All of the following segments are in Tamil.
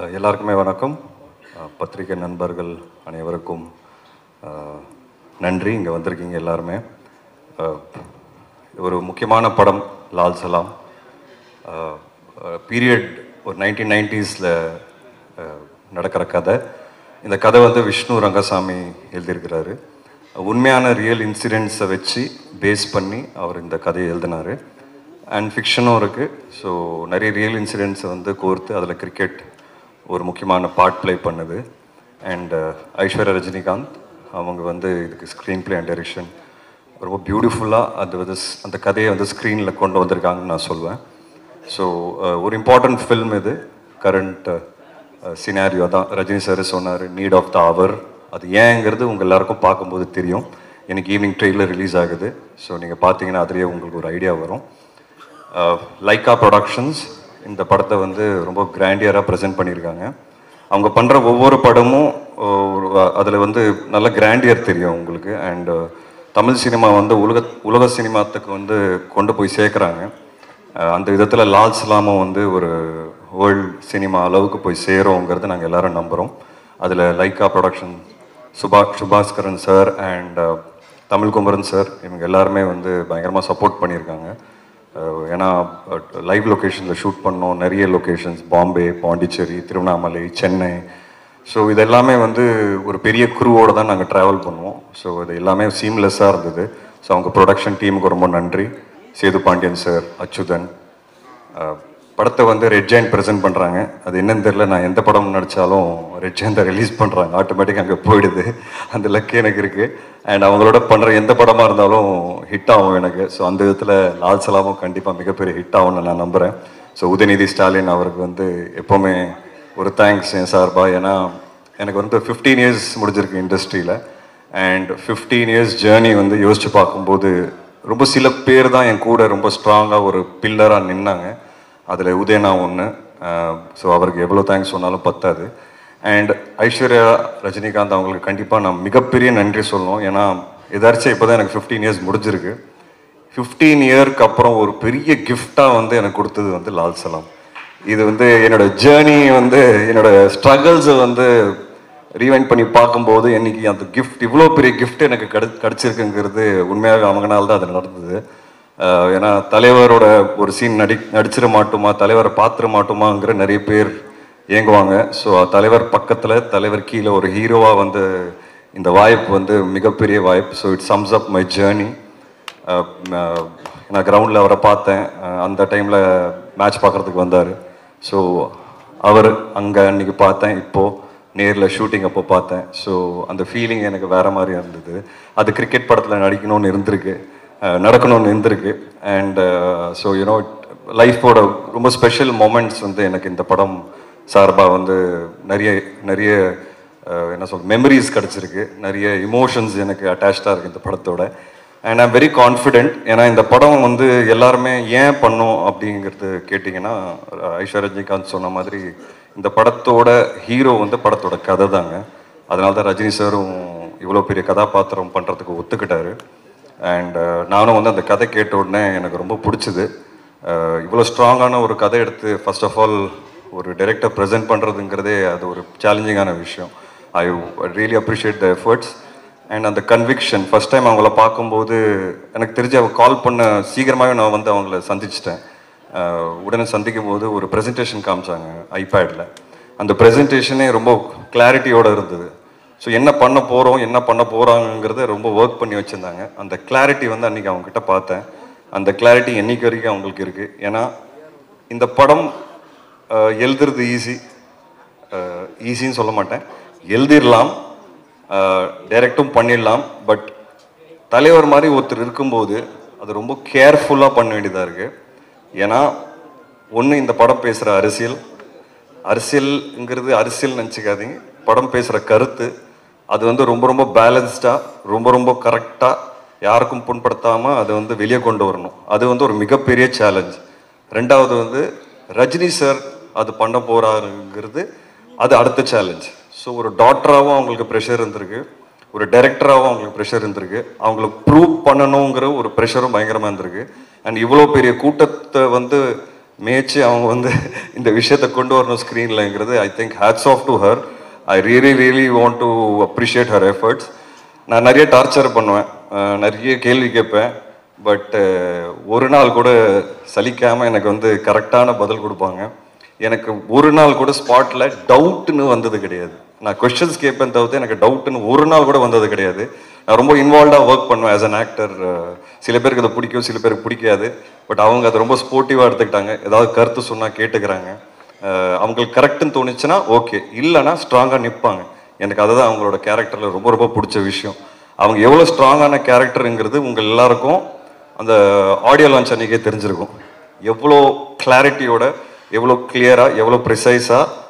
எல்லாருக்குமே வணக்கம். பத்திரிகை நண்பர்கள் அனைவருக்கும் நன்றி. இங்கே வந்திருக்கீங்க எல்லாருமே. ஒரு முக்கியமான படம் லால் சலாம். பீரியட் ஒரு 1990s நடக்கிற கதை. இந்த கதை வந்து விஷ்ணு ரங்கசாமி எழுதியிருக்கிறாரு. உண்மையான ரியல் இன்சிடென்ட்ஸை வச்சு பேஸ் பண்ணி அவர் இந்த கதையை எழுதினார். அண்ட் ஃபிக்ஷனும் இருக்குது. ஸோ நிறைய ரியல் இன்சிடென்ட்ஸை வந்து கோர்த்து அதில் கிரிக்கெட் ஒரு முக்கியமான பார்ட் ப்ளே பண்ணுது. அண்ட் ஐஸ்வர்யா ரஜினிகாந்த் அவங்க வந்து இதுக்கு ஸ்க்ரீன் ப்ளே அண்ட் டைரக்ஷன் ரொம்ப பியூட்டிஃபுல்லாக அது வந்து அந்த கதையை வந்து ஸ்க்ரீனில் கொண்டு வந்திருக்காங்கன்னு நான் சொல்வேன். ஸோ ஒரு இம்பார்ட்டண்ட் ஃபில்ம் இது. கரண்ட் சினாரியோ தான் ரஜினி சார் சொன்னார், நீட் ஆஃப் த அவர். அது ஏங்கிறது உங்கள் எல்லாருக்கும் பார்க்கும்போது தெரியும். எனக்கு ஈவினிங் ட்ரெயிலர் ரிலீஸ் ஆகுது. ஸோ நீங்கள் பார்த்தீங்கன்னா அதுலேயே உங்களுக்கு ஒரு ஐடியா வரும். லைக்கா ப்ரொடக்ஷன்ஸ் இந்த படத்தை வந்து ரொம்ப கிராண்டியராக ப்ரெசென்ட் பண்ணியிருக்காங்க. அவங்க பண்ணுற ஒவ்வொரு படமும் அதில் வந்து நல்ல கிராண்டியர் தெரியும் உங்களுக்கு. அண்ட் தமிழ் சினிமா வந்து உலக சினிமாத்துக்கு வந்து கொண்டு போய் சேர்க்குறாங்க. அந்த விதத்தில் லால் சலாமும் வந்து ஒரு வேர்ல்டு சினிமா அளவுக்கு போய் சேருங்கிறது நாங்கள் எல்லாரும் நம்புகிறோம். அதில் Lyca production Subaskaran sir and Tamil Kumaran sir இவங்க எல்லாருமே வந்து பயங்கரமாக சப்போர்ட் பண்ணியிருக்காங்க. ஏன்னா லைவ் லொக்கேஷனில் ஷூட் பண்ணோம். நிறைய லொக்கேஷன்ஸ் பாம்பே, பாண்டிச்சேரி, திருவண்ணாமலை, சென்னை. ஸோ இதெல்லாமே வந்து ஒரு பெரிய குரூவோடு தான் நாங்கள் ட்ராவல் பண்ணுவோம். ஸோ இது எல்லாமே சீம்லெஸ்ஸாக இருந்தது. ஸோ அவங்க ப்ரொடக்ஷன் டீமுக்கு ரொம்ப நன்றி. சேது பாண்டியன் சார், அச்சுதன். படத்தை வந்து ரெட் ஜெயண்ட் ப்ரெசென்ட் பண்ணுறாங்க. அது என்னன்னு தெரியல, நான் எந்த படம் நடித்தாலும் ரெட் ஜெயந்தை ரிலீஸ் பண்ணுறாங்க. ஆட்டோமேட்டிக்காக அங்கே போயிடுது. அந்த லக்கு எனக்கு இருக்குது. அண்ட் அவங்களோட பண்ணுற எந்த படமாக இருந்தாலும் ஹிட் ஆகும் எனக்கு. ஸோ அந்த விதத்தில் லால் சலாமும் கண்டிப்பாக மிகப்பெரிய ஹிட் ஆகும்னு நான் நம்புகிறேன். ஸோ உதயநிதி ஸ்டாலின் அவருக்கு வந்து எப்போவுமே ஒரு தேங்க்ஸ் என் சார்பாக. ஏன்னா எனக்கு வந்து 15 இயர்ஸ் முடிஞ்சிருக்கு இண்டஸ்ட்ரியில். அண்ட் 15 இயர்ஸ் ஜேர்னி வந்து யோசித்து பார்க்கும்போது ரொம்ப சில பேர் தான் என் கூட ரொம்ப ஸ்ட்ராங்காக ஒரு பில்லராக நின்னாங்க. அதில் உதயனா ஒன்று. ஸோ அவருக்கு எவ்வளோ தேங்க்ஸ் சொன்னாலும் பத்தாது. அண்ட் ஐஸ்வர்யா ரஜினிகாந்த் அவங்களுக்கு கண்டிப்பாக நான் மிகப்பெரிய நன்றி சொல்லணும். ஏன்னா எதாச்சும் இப்போ தான் எனக்கு 15 இயர்ஸ் முடிஞ்சிருக்கு. 15 இயருக்கு அப்புறம் ஒரு பெரிய கிஃப்டாக வந்து எனக்கு கொடுத்தது வந்து லால் சலாம். இது வந்து என்னோடய ஜேர்னி வந்து என்னோடய ஸ்ட்ரகிள்ஸை வந்து ரீவைண்ட் பண்ணி பார்க்கும்போது இன்னைக்கு அந்த கிஃப்ட், இவ்வளோ பெரிய கிஃப்ட் எனக்கு கிடச்சிருக்குங்கிறது உண்மையாக அவங்கனால தான் அது நடந்தது. ஏன்னா தலைவரோட ஒரு சீன் நடிச்சிட மாட்டோமா, தலைவரை பார்த்துட மாட்டோமாங்கிற நிறைய பேர் ஏங்குவாங்க. ஸோ தலைவர் பக்கத்தில், தலைவர் கீழே ஒரு ஹீரோவாக வந்து இந்த வாய்ப்பு வந்து மிகப்பெரிய வாய்ப்பு. So it sums up my journey. நான் கிரவுண்டில் அவரை பார்த்தேன். அந்த டைமில் மேட்ச் பார்க்குறதுக்கு வந்தார். ஸோ அவர் அங்கே அன்றைக்கி பார்த்தேன். இப்போது நேரில் ஷூட்டிங் அப்போ பார்த்தேன். ஸோ அந்த ஃபீலிங் எனக்கு வேறு மாதிரி இருந்தது. அது கிரிக்கெட் படத்தில் நடிக்கணும்னு இருந்திருக்கு, நடக்கணும்னு இருந்திருக்கு. அண்ட் ஸோ யூனோ லைஃபோட ரொம்ப ஸ்பெஷல் மொமெண்ட்ஸ் வந்து எனக்கு இந்த படம் சார்பாக வந்து நிறைய என்ன சொல்ற மெமரிஸ் கிடச்சிருக்கு. நிறைய இமோஷன்ஸ் எனக்கு அட்டாச்சாக இருக்குது இந்த படத்தோட. And I'm very confident. ஏன்னா இந்த படம் வந்து எல்லாருமே ஏன் பண்ணோம் அப்படிங்கிறது கேட்டிங்கன்னா, ஐஸ்வர்யா ரஜினிகாந்த் சொன்ன மாதிரி இந்த படத்தோட ஹீரோ வந்து படத்தோட கதை தாங்க. அதனால தான் ரஜினி சாரும் இவ்வளோ பெரிய கதாபாத்திரம் பண்ணுறதுக்கு ஒத்துக்கிட்டாரு. அண்ட் நானும் வந்து அந்த கதை கேட்ட உடனே எனக்கு ரொம்ப பிடிச்சிது. இவ்வளோ ஸ்ட்ராங்கான ஒரு கதை எடுத்து ஃபர்ஸ்ட் ஆஃப் ஆல் ஒரு டைரக்டர் ப்ரெசென்ட் பண்ணுறதுங்கிறதே அது ஒரு சேலஞ்சிங்கான விஷயம். I really appreciate the efforts and அந்த கன்விக்ஷன். ஃபஸ்ட் டைம் அவங்கள பார்க்கும்போது எனக்கு தெரிஞ்சு அவங்க கால் பண்ண சீக்கிரமாகவே நான் வந்து அவங்கள சந்திச்சிட்டேன். உடனே சந்திக்கும் போது ஒரு ப்ரெசன்டேஷன் காமிச்சாங்க ஐபேடில். அந்த ப்ரெசன்டேஷனே ரொம்ப கிளாரிட்டியோடு இருந்தது. ஸோ என்ன பண்ண போகிறாங்கிறத ரொம்ப ஒர்க் பண்ணி வச்சுருந்தாங்க. அந்த கிளாரிட்டி வந்து அன்றைக்கி அவங்ககிட்ட பார்த்தேன். அந்த கிளாரிட்டி என்றைக்கு வரைக்கும் அவங்களுக்கு இருக்குது. ஏன்னா இந்த படம் எழுதுறது ஈஸின்னு சொல்ல மாட்டேன், எழுதிடலாம், டைரக்டும் பண்ணிடலாம். பட் தலைவர் மாதிரி ஒருத்தர் இருக்கும்போது அது ரொம்ப கேர்ஃபுல்லாக பண்ண வேண்டியதாக இருக்குது. ஏன்னா ஒன்று, இந்த படம் பேசுகிற அரசியல்ங்கிறது அரசியல் நினச்சிக்காதீங்க. படம் பேசுகிற கருத்து அது வந்து ரொம்ப பேலன்ஸ்டாக, ரொம்ப கரெக்டாக, யாருக்கும் புண்படுத்தாமல் அதை வந்து வெளியே கொண்டு வரணும். அது வந்து ஒரு மிகப்பெரிய சேலஞ்ச். ரெண்டாவது வந்து ரஜினி சார் அது பண்ண போகிறாருங்கிறது அது அடுத்த சேலஞ்ச். ஸோ ஒரு டாக்டராகவும் அவங்களுக்கு ப்ரெஷர் இருந்திருக்கு, ஒரு டைரக்டராகவும் அவங்களுக்கு ப்ரெஷர் இருந்திருக்கு, அவங்களுக்கு ப்ரூவ் பண்ணணுங்கிற ஒரு ப்ரெஷரும் பயங்கரமாக இருந்திருக்கு. அண்ட் இவ்வளோ பெரிய கூட்டத்தை வந்து மேய்ச்சி அவங்க வந்து இந்த விஷயத்தை கொண்டு வரணும் ஸ்க்ரீன்லங்கிறது I think hats off to her. I really want to appreciate her efforts. நான் நிறைய டார்ச்சர் பண்ணுவேன், நிறைய கேள்வி கேட்பேன், பட் ஒரு நாள் கூட சலிக்காமல் எனக்கு வந்து கரெக்டான பதில் கொடுப்பாங்க. எனக்கு ஒரு நாள் கூட ஸ்பாட்டில் டவுட்டுன்னு வந்தது கிடையாது. நான் கொஸ்டின்ஸ் கேட்பேன் தவிர்த்து எனக்கு டவுட்டுன்னு ஒரு நாள் கூட வந்தது கிடையாது. நான் ரொம்ப இன்வால்வ்டாக ஒர்க் பண்ணுவேன் ஆஸ் அன் ஆக்டர். சில பேருக்கு அதை பிடிக்கும், சில பேருக்கு பிடிக்காது. பட் அவங்க அதை ரொம்ப ஸ்போர்ட்டிவாக எடுத்துக்கிட்டாங்க. ஏதாவது கருத்து சொன்னால் கேட்டுக்கிறாங்க. அவங்களுக்கு கரெக்டுன்னு தோணுச்சுன்னா ஓகே, இல்லைன்னா ஸ்ட்ராங்காக நிற்பாங்க. எனக்கு அதுதான் அவங்களோட கேரக்டரில் ரொம்ப ரொம்ப பிடிச்ச விஷயம். அவங்க எவ்வளோ ஸ்ட்ராங்கான கேரக்டருங்கிறது உங்கள் எல்லாருக்கும் அந்த ஆடியோ லான்ச் அன்றைக்கே தெரிஞ்சிருக்கும். எவ்வளோ கிளாரிட்டியோட, எவ்வளோ கிளியராக, எவ்வளோ ப்ரிசைஸாக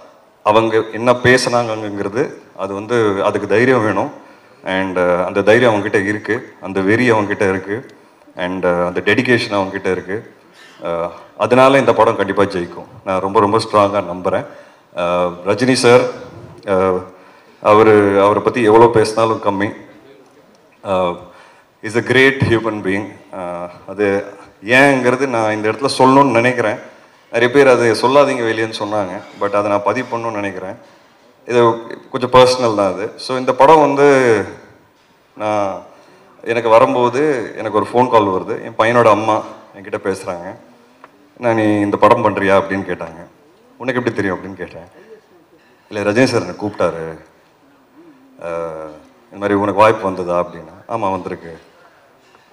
அவங்க என்ன பேசுனாங்கங்கிறது. அது வந்து அதுக்கு தைரியம் வேணும். அண்ட் அந்த தைரியம் அவங்ககிட்ட இருக்குது, அந்த வெறி அவங்ககிட்ட இருக்குது, அண்ட் அந்த டெடிகேஷன் அவங்ககிட்ட இருக்குது. அதனால இந்த படம் கண்டிப்பாக ஜெயிக்கும் நான் ரொம்ப ரொம்ப ஸ்ட்ராங்காக நம்புகிறேன். ரஜினி சார், அவரை பற்றி எவ்வளோ பேசினாலும் கம்மி. Is a great human being. அது ஏங்கிறது நான் இந்த இடத்துல சொல்லணும்னு நினைக்கிறேன். நிறைய பேர் அது சொல்லாதீங்க வெளியேன்னு சொன்னாங்க, பட் அதை நான் பதிவு பண்ணணும்னு நினைக்கிறேன். இது கொஞ்சம் பர்சனல் தான் அது. ஸோ இந்த படம் வந்து நான் எனக்கு வரும்போது எனக்கு ஒரு ஃபோன் கால் வருது. என் பையனோட அம்மா என்கிட்ட பேசுகிறாங்க. நீ இந்த படம் பண்ணுறியா அப்படின்னு கேட்டாங்க. உனக்கு எப்படி தெரியும் அப்படின்னு கேட்டேன். இல்லை ரஜினி சார் என்னை கூப்பிட்டாரு, இந்த மாதிரி உனக்கு வாய்ப்பு வந்ததா அப்படின்னா. ஆமாம் வந்திருக்கு.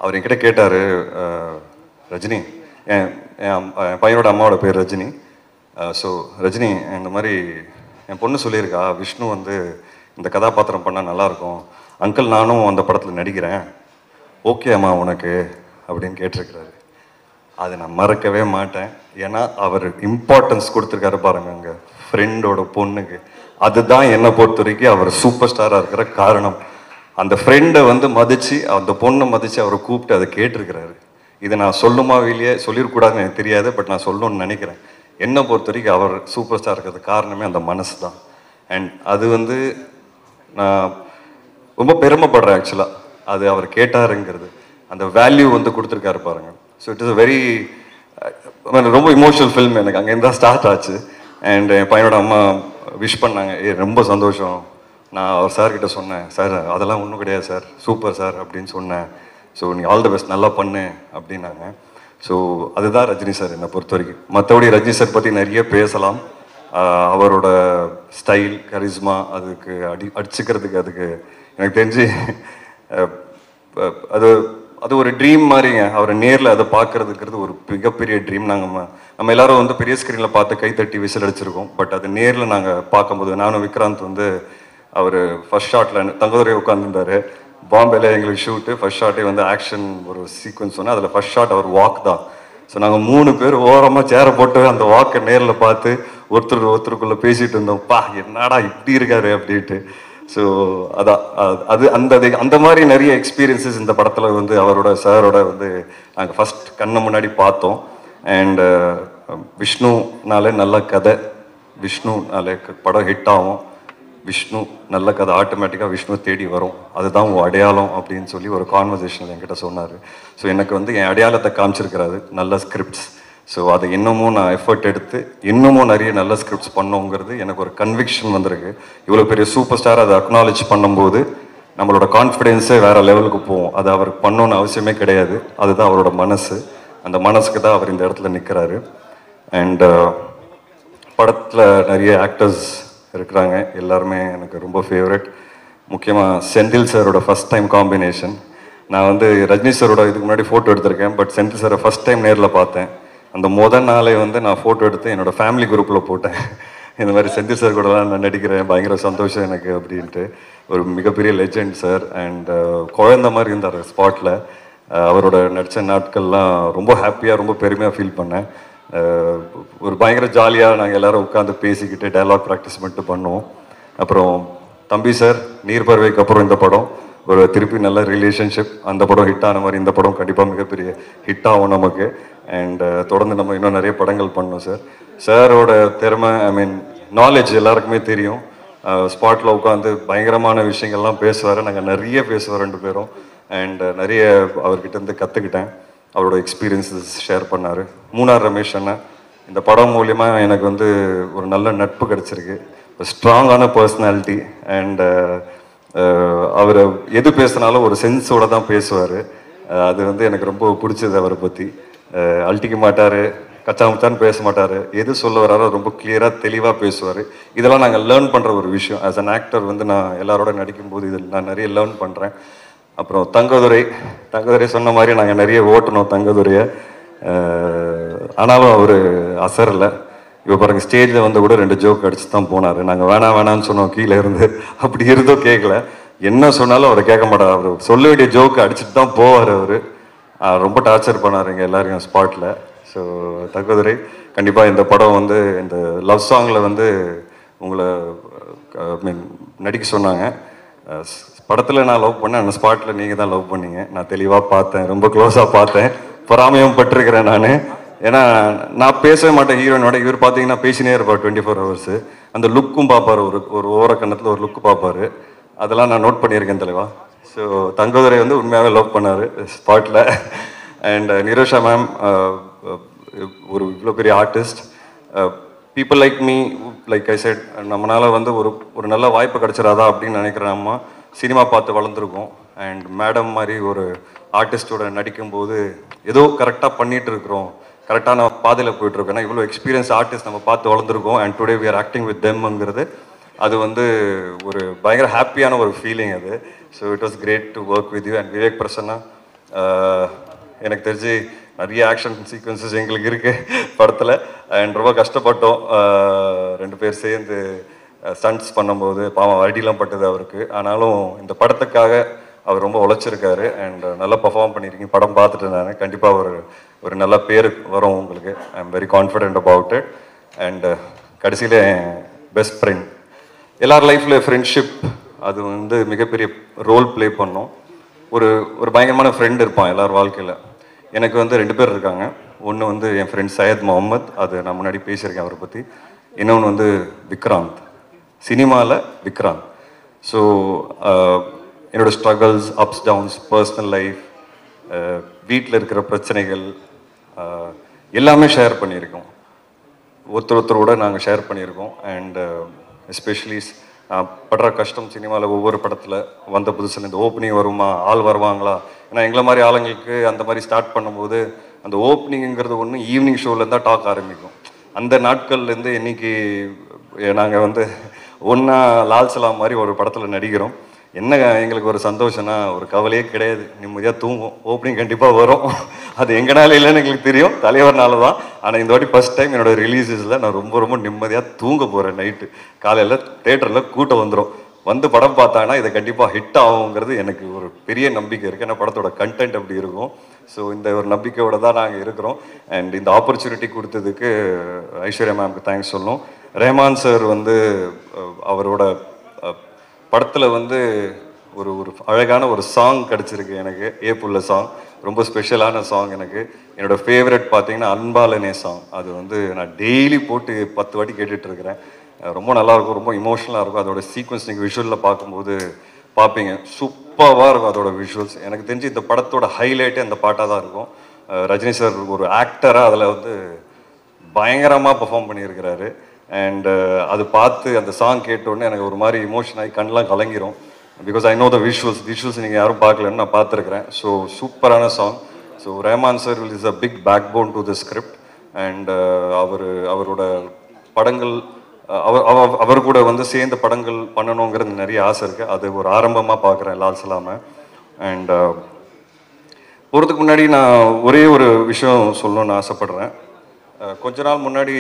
அவர் என்கிட்ட கேட்டார், ரஜினி, என் பையனோட அம்மாவோட பேர் ரஜினி. ஸோ ரஜினி, இந்த மாதிரி என் பொண்ணு சொல்லியிருக்கா விஷ்ணு வந்து இந்த கதாபாத்திரம் பண்ணால் நல்லாயிருக்கும், அங்கிள் நானும் அந்த படத்தில் நடிக்கிறேன், ஓகே அம்மா உனக்கு அப்படின்னு கேட்டிருக்கிறாரு. அதை நான் மறக்கவே மாட்டேன். ஏன்னா அவர் இம்பார்ட்டன்ஸ் கொடுத்துருக்காரு பாருங்க அங்கே ஃப்ரெண்டோட பொண்ணுக்கு. அதுதான் என்னை பொறுத்த வரைக்கும் அவர் சூப்பர் ஸ்டாராக இருக்கிற காரணம். அந்த ஃப்ரெண்டை வந்து மதித்து, அந்த பொண்ணை மதித்து அவரை கூப்பிட்டு அதை கேட்டிருக்கிறாரு. இதை நான் சொல்லுமா வெளியே சொல்லிடக்கூடாதுன்னு எனக்கு தெரியாது, பட் நான் சொல்லணும்னு நினைக்கிறேன். என்னை பொறுத்த வரைக்கும் அவர் சூப்பர் ஸ்டார் இருக்கிறது காரணமே அந்த மனசு தான். அண்ட் அது வந்து நான் ரொம்ப பெருமைப்படுறேன் ஆக்சுவலாக. அது அவர் கேட்டாருங்கிறது, அந்த வேல்யூ வந்து கொடுத்துருக்காரு பாருங்க. So it is a very ரொம்ப இமோஷனல் ஃபில்ம். எனக்கு அங்கேருந்து தான் ஸ்டார்ட் ஆச்சு. அண்ட் என் பையனோட அம்மா விஷ் பண்ணாங்க. ரொம்ப சந்தோஷம். நான் அவர் சார்கிட்ட சொன்னேன், சார் அதெல்லாம் ஒன்றும் கிடையாது சார், சூப்பர் சார் அப்படின்னு சொன்னேன். ஸோ நீ ஆல் தி பெஸ்ட், நல்லா பண்ணு அப்படின்னாங்க. ஸோ அதுதான் ரஜினி சார் என்னை பொறுத்த வரைக்கும். மற்றபடி ரஜினி சார் பற்றி நிறைய பேசலாம். அவரோட ஸ்டைல், கரிஸ்மா, அதுக்கு அடிச்சுக்கிறதுக்கு அதுக்கு எனக்கு தெரிஞ்சு அது ஒரு ட்ரீம் மாதிரிங்க. அவரை நேரில் அதை பார்க்கறதுங்கிறது ஒரு மிகப்பெரிய ட்ரீம். நம்ம எல்லாரும் வந்து பெரிய ஸ்க்ரீனில் பார்த்து கைத்தட்டி விசில் அடிச்சிருக்கோம். பட் அது நேரில் நாங்கள் பார்க்கும்போது, நானும் விக்ராந்த் வந்து அவர் ஃபர்ஸ்ட் ஷாட்டில் தங்கதுரை உட்காந்துருந்தார் பாம்பேல. எங்களுக்கு ஷூட்டு ஃபர்ஸ்ட் ஷாட்டே வந்து ஆக்ஷன் ஒரு சீக்வன்ஸ் சொன்னால் அதில் ஃபர்ஸ்ட் ஷாட் அவர் வாக் தான். ஸோ நாங்கள் 3 பேர் ஓரமாக சேரை போட்டு அந்த வாக்கை நேரில் பார்த்து ஒருத்தருக்குள்ளே பேசிகிட்டு இருந்தோம். பா என்னடா இப்படி இருக்காரு அப்படின்ட்டு. ஸோ அதான் அது அந்த மாதிரி நிறைய எக்ஸ்பீரியன்ஸஸ் இந்த படத்தில் வந்து அவரோட சாரோட வந்து நாங்கள் ஃபஸ்ட் கண்ணை முன்னாடி பார்த்தோம். அண்ட் விஷ்ணுனாலே நல்ல கதை, விஷ்ணுனாலே படம் ஹிட் ஆகும், விஷ்ணு நல்ல கதை ஆட்டோமேட்டிக்காக விஷ்ணு தேடி வரும், அதுதான் உன் அடையாளம் அப்படின்னு சொல்லி ஒரு கான்வர்சேஷனில் என்கிட்ட சொன்னார். ஸோ எனக்கு வந்து என் அடையாளத்தை காமிச்சிருக்கிறாரு, நல்ல ஸ்கிரிப்ட்ஸ். ஸோ அதை இன்னமும் நான் எஃபர்ட் எடுத்து இன்னமும் நிறைய நல்ல ஸ்கிரிப்ட்ஸ் பண்ணோங்கிறது எனக்கு ஒரு கன்விக்ஷன் வந்திருக்கு. இவ்வளோ பெரிய சூப்பர் ஸ்டார் அதை அக்னாலேஜ் பண்ணும்போது நம்மளோட கான்ஃபிடென்ஸே வேறு லெவலுக்கு போகும். அது அவர் பண்ணணுன்னு அவசியமே கிடையாது, அதுதான் அவரோட மனசு. அந்த மனசுக்கு தான் அவர் இந்த இடத்துல நிற்கிறாரு. அண்ட் படத்தில் நிறைய ஆக்டர்ஸ் இருக்கிறாங்க, எல்லாருமே எனக்கு ரொம்ப ஃபேவரட். முக்கியமாக செந்தில் சாரோட ஃபஸ்ட் டைம் காம்பினேஷன். நான் வந்து ரஜினி சாரோட இதுக்கு முன்னாடி ஃபோட்டோ எடுத்திருக்கேன், பட் செந்தில் சாரை ஃபஸ்ட் டைம் நேரில் பார்த்தேன். அந்த நாளே வந்து நான் ஃபோட்டோ எடுத்து என்னோடய ஃபேமிலி குரூப்பில் போட்டேன். இந்த மாதிரி செந்தில் சார் கூடலாம் நான் நடிக்கிறேன், பயங்கர சந்தோஷம் எனக்கு அப்படின்ட்டு. ஒரு மிகப்பெரிய லெஜெண்ட் சார். அண்ட் குழந்த மாதிரி இருந்தார் ஸ்பாட்டில். அவரோட நடித்த நாட்கள்லாம் ரொம்ப ஹாப்பியாக, ரொம்ப பெருமையாக ஃபீல் பண்ணேன். ஒரு பயங்கர ஜாலியாக நாங்கள் எல்லோரும் உட்காந்து பேசிக்கிட்டு டயலாக் ப்ராக்டிஸ் பண்ணிட்டு பண்ணுவோம். அப்புறம் தம்பி சார் நீர்பறவைக்கு அப்புறம் இந்த படம் ஒரு திருப்பி நல்ல ரிலேஷன்ஷிப். அந்த படம் ஹிட் ஆன மாதிரி இந்த படம் கண்டிப்பாக மிகப்பெரிய ஹிட் ஆகும் நமக்கு. அண்ட் தொடர்ந்து நம்ம இன்னும் நிறைய படங்கள் பண்ணோம் சார். சாரோட திறமை, ஐ மீன் நாலேஜ் எல்லாருக்குமே தெரியும். ஸ்பாட்டில் உட்காந்து பயங்கரமான விஷயங்கள்லாம் பேசுவார், நாங்கள் நிறைய பேசுவோம் 2 பேரும். அண்ட் நிறைய அவர்கிட்ட இருந்து கற்றுக்கிட்டேன், அவரோட எக்ஸ்பீரியன்ஸஸ் ஷேர் பண்ணார். மூணார் ரமேஷ் அண்ணன் இந்த படம் மூலிமா எனக்கு வந்து ஒரு நல்ல நட்பு கிடச்சிருக்கு, ஒரு ஸ்ட்ராங்கான பர்சனாலிட்டி. அண்ட் அவர் எது பேசினாலும் ஒரு சென்ஸோடு தான் பேசுவார். அது வந்து எனக்கு ரொம்ப பிடிச்சது. அவரை பற்றி அழட்டிக்க மாட்டார், கச்சாமுச்சான்னு பேச மாட்டார், எது சொல்ல வராரோ ரொம்ப கிளியராக தெளிவாக பேசுவார். இதெல்லாம் நாங்கள் லேர்ன் பண்ணுற ஒரு விஷயம். ஆஸ் அன் ஆக்டர் வந்து நான் எல்லாரோட நடிக்கும்போது இதில் நான் நிறைய லேர்ன் பண்ணுறேன். அப்புறம் தங்கதுரை சொன்ன மாதிரி நாங்கள் நிறைய ஓட்டணும் தங்கதுரையை. ஆனாலும் அவர் அசரலை. இப்போ பாருங்கள், ஸ்டேஜில் வந்து கூட 2 ஜோக் அடிச்சு தான் போனார். நாங்கள் வேணான்னு சொன்னோம் கீழே இருந்து, அப்படி இருந்தோ கேட்கல. என்ன சொன்னாலும் அவர் கேட்க மாட்டார். அவர் சொல்ல வேண்டிய ஜோக்கு அடிச்சுட்டு தான் போவார். அவர் ரொம்ப டார்ச்சர் பண்ணார் எங்கள் எல்லாரையும் ஸ்பாட்டில். ஸோ தங்கதுரை கண்டிப்பாக இந்த படம் வந்து இந்த லவ் சாங்கில் வந்து உங்களை நடிக்க சொன்னாங்க. படத்தில் நான் லவ் பண்ணேன், அந்த ஸ்பாட்டில் நீங்கள் தான் லவ் பண்ணீங்க. நான் தெளிவாக பார்த்தேன், ரொம்ப க்ளோஸாக பார்த்தேன், பொறாமையும் பட்டிருக்கிறேன் நான். ஏன்னா நான் பேசவே மாட்டேன் ஹீரோயினோட. இவர் பார்த்தீங்கன்னா பேசினே இருப்பார் 24 hours. அந்த லுக்கும் பார்ப்பார், ஒரு ஓரக்கண்ணத்தில் ஒரு லுக்கு பார்ப்பார். அதெல்லாம் நான் நோட் பண்ணியிருக்கேன் தலைவா. ஸோ தங்கதுரை வந்து உண்மையாகவே லவ் பண்ணார் ஸ்பாட்டில். அண்ட் நிரோஷா மேம் ஒரு இவ்வளோ பெரிய artist. People like me, like I set, நம்மளால் வந்து ஒரு நல்ல வாய்ப்பு கிடச்சிடாதா அப்படின்னு நினைக்கிறேன். அம்மா சினிமா பார்த்து வளர்ந்துருக்கோம். அண்ட் மேடம் மாதிரி ஒரு ஆர்டிஸ்டோட நடிக்கும்போது ஏதோ கரெக்டாக பண்ணிகிட்டு இருக்கிறோம், கரெக்டான பாதையில் போயிட்டுருக்கோம். ஏன்னா இவ்வளோ எக்ஸ்பீரியன்ஸ் ஆர்டிஸ்ட் நம்ம பார்த்து வளர்ந்துருக்கோம். And today we are acting with தெம்ங்கிறது அது வந்து ஒரு பயங்கர ஹாப்பியான ஒரு ஃபீலிங் அது. So it was great to work with you. And Vivek Prasanna, எனக்கு தெரிஞ்சு நிறைய ஆக்ஷன் சீக்வன்சஸ் எங்களுக்கு இருக்குது படத்தில். அண்ட் ரொம்ப கஷ்டப்பட்டோம் 2 பேர் சேர்ந்து ஸ்டண்ட்ஸ் பண்ணும்போது. பாவம் அடிலாம் பட்டது அவருக்கு. ஆனாலும் இந்த படத்துக்காக அவர் ரொம்ப உழைச்சிருக்காரு. அண்ட் நல்லா பர்ஃபார்ம் பண்ணியிருக்கீங்க. படம் பார்த்துட்டு நான் கண்டிப்பாக ஒரு நல்ல பேர் வரும் உங்களுக்கு. I am very confident about it. And கடைசியில் பெஸ்ட் ஃப்ரெண்ட், எல்லார் லைஃப்பில் ஃப்ரெண்ட்ஷிப் அது வந்து மிகப்பெரிய ரோல் ப்ளே பண்ணோம். ஒரு பயங்கரமான ஃப்ரெண்ட் இருப்பான் எல்லார் வாழ்க்கையில். எனக்கு வந்து 2 பேர் இருக்காங்க. ஒன்று வந்து என் ஃப்ரெண்ட் சையத் முகமது, அது நான் முன்னாடி பேசியிருக்கேன் அவரை பற்றி. இன்னொன்று வந்து விக்ராந்த், சினிமாவில் விக்ராந்த். ஸோ என்னோடய struggles, ups downs, personal life, வீட்டில் இருக்கிற பிரச்சனைகள் எல்லாமே ஷேர் பண்ணியிருக்கோம். ஒருத்தரோட நாங்கள் ஷேர் பண்ணியிருக்கோம். அண்ட் எஸ்பெஷலி படுற கஷ்டம் சினிமாவில் ஒவ்வொரு படத்தில் வந்த புதுசில் இந்த ஓப்பனிங் வருமா, ஆள் வருவாங்களா. ஏன்னா எங்களை மாதிரி ஆளுங்களுக்கு அந்த மாதிரி ஸ்டார்ட் பண்ணும்போது அந்த ஓப்பனிங்கிறது ஒன்று ஈவினிங் ஷோவில் தான் டாக் ஆரம்பிக்கும். அந்த நாட்கள்லேருந்து இன்னைக்கு நாங்கள் வந்து ஒன்றா லால் சலாம் மாதிரி ஒரு படத்தில் நடிக்கிறோம். என்ன எங்களுக்கு ஒரு சந்தோஷம்னா, ஒரு கவலையே கிடையாது, நிம்மதியாக தூங்கும். ஓப்பனிங் கண்டிப்பாக வரும். அது எங்கனால இல்லைன்னு எங்களுக்கு தெரியும், தலைவர்னால தான். ஆனால் இந்த வாட்டி ஃபஸ்ட் டைம் என்னோட ரிலீஸஸில் நான் ரொம்ப நிம்மதியாக தூங்க போகிறேன். நைட்டு காலையில் தேட்டரில் கூட்டம் வந்துடும். வந்து படம் பார்த்தாங்கன்னா இதை கண்டிப்பாக ஹிட் ஆகுங்கிறது எனக்கு ஒரு பெரிய நம்பிக்கை இருக்குது. ஏன்னா படத்தோட கண்டென்ட் அப்படி இருக்கும். ஸோ இந்த ஒரு நம்பிக்கையோடு தான் நாங்கள் இருக்கிறோம். அண்ட் இந்த ஆப்பர்ச்சுனிட்டி கொடுத்ததுக்கு ஐஸ்வர்யா மேம்க்கு தேங்க்ஸ் சொல்லணும். ரஹ்மான் சார் வந்து அவரோட படத்தில் வந்து ஒரு அழகான ஒரு சாங் கிடச்சிருக்கு எனக்கு. ஏப்புள்ள சாங் ரொம்ப ஸ்பெஷலான சாங் எனக்கு. என்னோடய ஃபேவரட் பார்த்தீங்கன்னா அன்பாலனே சாங். அது வந்து நான் டெய்லி போட்டு 10 வாட்டி கேட்டுட்ருக்கிறேன். ரொம்ப நல்லாயிருக்கும், ரொம்ப இமோஷனலாக இருக்கும். அதோட சீக்வன்ஸ் நீங்கள் விஷுவலில் பார்க்கும்போது பார்ப்பீங்க, சூப்பராக இருக்கும் அதோட விஷுவல்ஸ். எனக்கு தெரிஞ்சு இந்த படத்தோட ஹைலைட்டே அந்த பாட்டாக தான் இருக்கும். ரஜினி சார் ஒரு ஆக்டராக அதில் வந்து பயங்கரமாக பெர்ஃபார்ம் பண்ணியிருக்கிறாரு. அண்ட் அது பார்த்து அந்த சாங் கேட்டோடனே எனக்கு ஒரு மாதிரி இமோஷன் ஆகி கண்ணெலாம் கலங்கிரும். Because I know the visuals நீங்கள் யாரும் பார்க்கலன்னு நான் பார்த்துருக்குறேன். ஸோ சூப்பரான song. So Rahman sir is a big backbone to the script. And அவரோட படங்கள் அவர் கூட வந்து சேர்ந்த படங்கள் பண்ணணுங்கிறது நிறைய ஆசை இருக்குது. அது ஒரு ஆரம்பமாக பார்க்குறேன் லால் சலாமை. அண்ட் போகிறதுக்கு முன்னாடி நான் ஒரே ஒரு விஷயம் சொல்லணும்னு ஆசைப்பட்றேன். கொஞ்ச நாள் முன்னாடி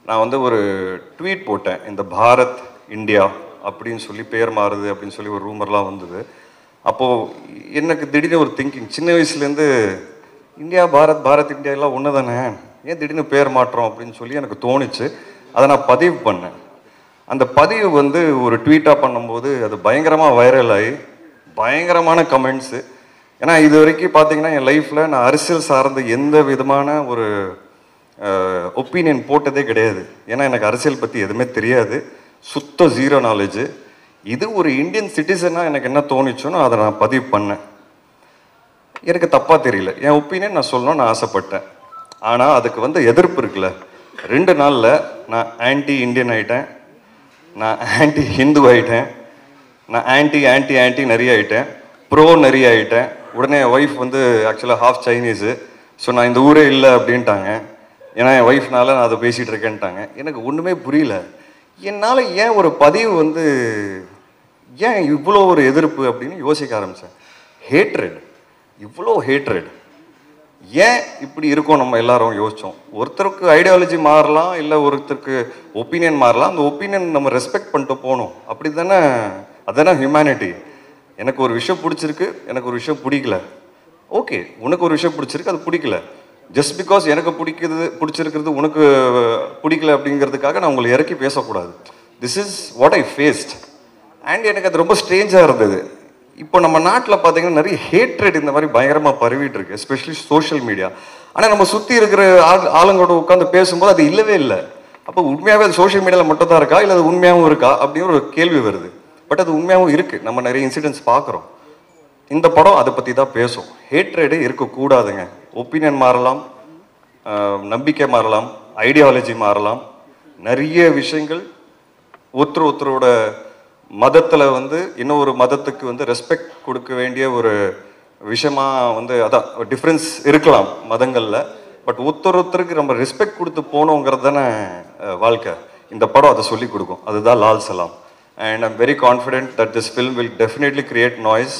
நான் வந்து ஒரு ட்வீட் போட்டேன். இந்த பாரத் இந்தியா அப்படின்னு சொல்லி பேர் மாறுது அப்படின்னு சொல்லி ஒரு ரூமர்லாம் வந்தது. அப்போது எனக்கு திடீர்னு ஒரு திங்கிங், சின்ன வயசுலேருந்து இந்தியா பாரத் இந்தியா எல்லாம் ஒன்று தானே, ஏன் திடீர்னு பேர் மாற்றோம் அப்படின்னு சொல்லி எனக்கு தோணுச்சு. அதை நான் பதிவு பண்ணேன். அந்த பதிவு வந்து ஒரு ட்வீட்டாக பண்ணும்போது அது பயங்கரமாக வைரல் ஆகி பயங்கரமான கமெண்ட்ஸு. ஏன்னா இது வரைக்கும் பார்த்தீங்கன்னா என் லைஃப்பில் நான் அரசியல் சார்ந்த எந்த விதமான ஒரு ஒப்பீனியன் போட்டதே கிடையாது. ஏன்னா எனக்கு அரசியல் பற்றி எதுவுமே தெரியாது, சுத்த ஜீரோ நாலேஜு. இது ஒரு இந்தியன் சிட்டிசனாக எனக்கு என்ன தோணுச்சுன்னு அதை நான் பதிவு பண்ணேன். எனக்கு தப்பாக தெரியல, என் ஒப்பீனியன் நான் சொல்லணும்னு நான் ஆசைப்பட்டேன். ஆனால் அதுக்கு வந்து எதிர்ப்பு இருக்குல்ல, 2 நாளில் நான் ஆன்டி இந்தியன் ஆகிட்டேன், நான் ஆன்டி ஹிந்து ஆகிட்டேன், நான் ஆன்டி நிறைய ஆகிட்டேன், ப்ரோ நிறைய ஆகிட்டேன். உடனே என் ஒய்ஃப் வந்து ஆக்சுவலாக ஹாஃப் சைனீஸு. ஸோ நான் இந்த ஊரே இல்லை அப்படின்ட்டாங்க. ஏன்னா என் ஒய்ஃப்னால நான் அதை பேசிகிட்டு இருக்கேன்ட்டாங்க. எனக்கு ஒன்றுமே புரியல. என்னால் ஏன் ஒரு பதிவு வந்து ஏன் இவ்வளோ ஒரு எதிர்ப்பு அப்படின்னு யோசிக்க ஆரம்பித்தேன். ஹேட்ரட், இவ்வளோ ஹேட்ரட் ஏன் இப்படி இருக்கோம் நம்ம எல்லாரும் யோசித்தோம். ஒருத்தருக்கு ஐடியாலஜி மாறலாம், இல்லை ஒருத்தருக்கு ஒப்பீனியன் மாறலாம். அந்த ஒப்பீனியன் நம்ம ரெஸ்பெக்ட் பண்ணிட்டு போகணும். அப்படி தானே, அதுதானே ஹியூமனிட்டி. எனக்கு ஒரு விஷயம் பிடிச்சிருக்கு, எனக்கு ஒரு விஷயம் பிடிக்கல. ஓகே, உனக்கு ஒரு விஷயம் பிடிச்சிருக்கு, அது பிடிக்கல. ஜஸ்ட் பிகாஸ் எனக்கு பிடிச்சிருக்கிறது உனக்கு பிடிக்கல அப்படிங்கிறதுக்காக நான் உங்களை இறக்கி பேசக்கூடாது. This is what I faced. And எனக்கு அது ரொம்ப ஸ்ட்ரேஞ்சாக இருந்தது. இப்போ நம்ம நாட்டில் பார்த்தீங்கன்னா நிறைய ஹேட்ரட் இந்த மாதிரி பயங்கரமாக பரவிட்டு இருக்கு, எஸ்பெஷலி சோஷியல் மீடியா. ஆனால் நம்ம சுற்றி இருக்கிற ஆளுங்களோட உட்காந்து பேசும்போது அது இல்லவே இல்லை. அப்போ உண்மையாகவே அது சோஷியல் மீடியாவில் மட்டும் தான் இருக்கா, இல்லை அது உண்மையாகவும் இருக்கா அப்படின்னு ஒரு கேள்வி வருது. பட் அது உண்மையாகவும் இருக்குது. நம்ம நிறைய இன்சிடென்ட்ஸ் பார்க்குறோம். இந்த படம் அதை பற்றி தான் பேசும். ஹேட்ரடு இருக்கக்கூடாதுங்க. ஒப்பீனியன் மாறலாம், நம்பிக்கை மாறலாம், ஐடியாலஜி மாறலாம், நிறைய விஷயங்கள். ஒருத்தரோட மதத்தில் வந்து இன்னொரு மதத்துக்கு வந்து ரெஸ்பெக்ட் கொடுக்க வேண்டிய ஒரு விஷயமா வந்து அதான் டிஃப்ரென்ஸ் இருக்கலாம் மதங்களில். பட் ஒருத்தருக்கு நம்ம ரெஸ்பெக்ட் கொடுத்து போகணுங்கிறது தானே வாழ்க்கை. இந்த படம் அதை சொல்லிக் கொடுக்கும். அதுதான் Lal Salaam. And I'm very confident that this film will definitely create noise.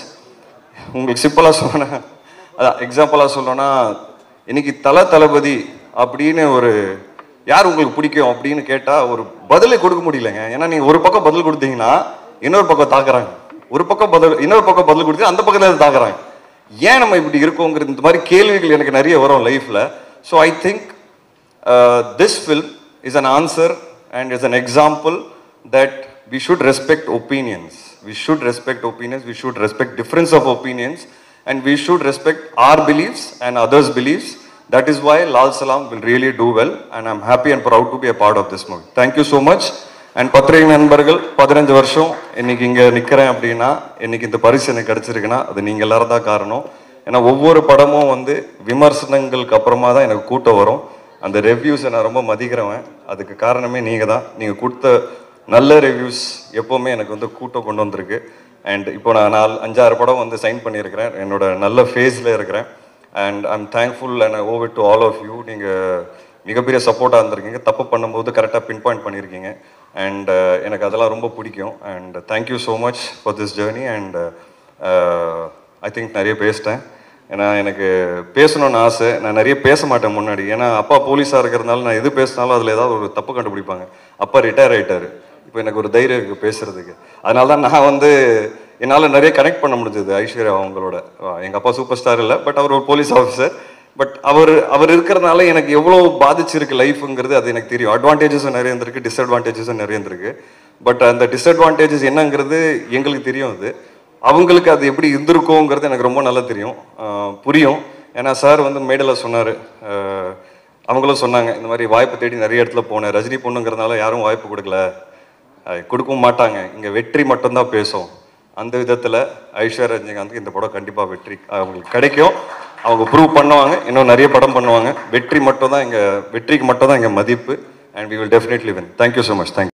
உங்களுக்கு சிம்பிளாக சொன்னேன், அதான் எக்ஸாம்பிளாக சொல்லணும்னா, இன்னைக்கு தளபதி அப்படின்னு ஒரு யார் உங்களுக்கு பிடிக்கும் அப்படின்னு கேட்டால் ஒரு பதிலே கொடுக்க முடியலைங்க. ஏன்னா நீங்கள் ஒரு பக்கம் பதில் கொடுத்தீங்கன்னா இன்னொரு பக்கம் தாக்குறாங்க, இன்னொரு பக்கம் பதில் கொடுத்து அந்த பக்கத்தில் தாக்குறாங்க. ஏன் நம்ம இப்படி இருக்கோங்கிறது இந்த மாதிரி கேள்விகள் எனக்கு நிறைய வரும் லைஃப்பில். So I think this film is an answer and is an example that we should respect opinions. We should respect opinions. We should respect difference of opinions, and we should respect our beliefs and others' beliefs. That is why Lal Salam will really do well, and I'm happy and proud to be a part of this movie. Thank you so much. And பத்திரிகை நண்பர்கள், 15 வருஷம் இன்னைக்கு இங்கே நிற்கிறேன் அப்படின்னா, இன்னைக்கு இந்த பரிசு எனக்கு கிடைச்சிருக்குன்னா அது நீங்கள் எல்லாரும் தான் காரணம். ஏன்னா ஒவ்வொரு படமும் வந்து விமர்சனங்களுக்கு அப்புறமா தான் எனக்கு கூட்டம் வரும். அந்த ரிவ்யூஸை நான் ரொம்ப மதிக்கிறவன். அதுக்கு காரணமே நீங்கள் தான். நீங்கள் கொடுத்த நல்ல ரிவ்யூஸ் எப்போவுமே எனக்கு வந்து கூட்டம் கொண்டு வந்திருக்கு. அண்ட் இப்போ நான் 5-6 படம் வந்து சைன் பண்ணியிருக்கிறேன். என்னோட நல்ல ஃபேஸில் இருக்கிறேன். And I am thankful and I owe it to all of you. நீங்கள் மிகப்பெரிய சப்போர்ட்டாக இருந்திருக்கீங்க. தப்பு பண்ணும்போது கரெக்டாக பின் பாயிண்ட் பண்ணியிருக்கீங்க. அண்ட் எனக்கு அதெல்லாம் ரொம்ப பிடிக்கும். And thank you so much for this journey. And I think நிறைய பேசிட்டேன். ஏன்னா எனக்கு பேசணும்னு ஆசை. நான் நிறைய பேச மாட்டேன் முன்னாடி. ஏன்னா அப்பா போலீஸாக இருக்கிறதுனால நான் எது பேசினாலும் அதில் ஏதாவது ஒரு தப்பு கண்டுபிடிப்பாங்க. அப்பா ரிட்டையர் ஆகிட்டார். இப்போ எனக்கு ஒரு தைரியம் இருக்குது பேசுகிறதுக்கு. அதனால தான் நான் வந்து என்னால் நிறைய கனெக்ட் பண்ண முடிஞ்சது ஐஸ்வர்யா அவங்களோட. எங்கள் அப்பா சூப்பர் ஸ்டார் இல்லை, பட் அவர் ஒரு போலீஸ் ஆஃபீஸர். பட் அவர் இருக்கிறதுனால எனக்கு எவ்வளோ பாதிச்சிருக்கு லைஃபுங்கிறது அது எனக்கு தெரியும். அட்வான்டேஜஸும் நிறைய இருந்திருக்கு, டிஸ்அட்வான்டேஜஸும் நிறைய இருந்திருக்கு. பட் அந்த டிஸ்அட்வான்டேஜஸ் என்னங்கிறது எங்களுக்கு தெரியும். அது அவங்களுக்கு அது எப்படி இருந்திருக்கோங்கிறது எனக்கு ரொம்ப நல்லா தெரியும், புரியும். ஏன்னா சார் வந்து மேடையில் சொன்னார், அவங்களும் சொன்னாங்க இந்த மாதிரி வாய்ப்பு தேடி நிறைய இடத்துல போனேன். ரஜினி பொண்ணுங்கிறதுனால யாரும் வாய்ப்பு கொடுக்கவும் மாட்டாங்க. இங்கே வெற்றி மட்டும்தான் பேசும். அந்த விதத்தில் ஐஸ்வர்யா ரஜினிகாந்த் இந்த படம் கண்டிப்பாக வெற்றி அவங்களுக்கு கிடைக்கும். அவங்க ப்ரூவ் பண்ணுவாங்க. இன்னும் நிறைய படம் பண்ணுவாங்க. வெற்றிக்கு மட்டும் தான் இங்கே மதிப்பு. And we will definitely win. Thank you so much. Thank you.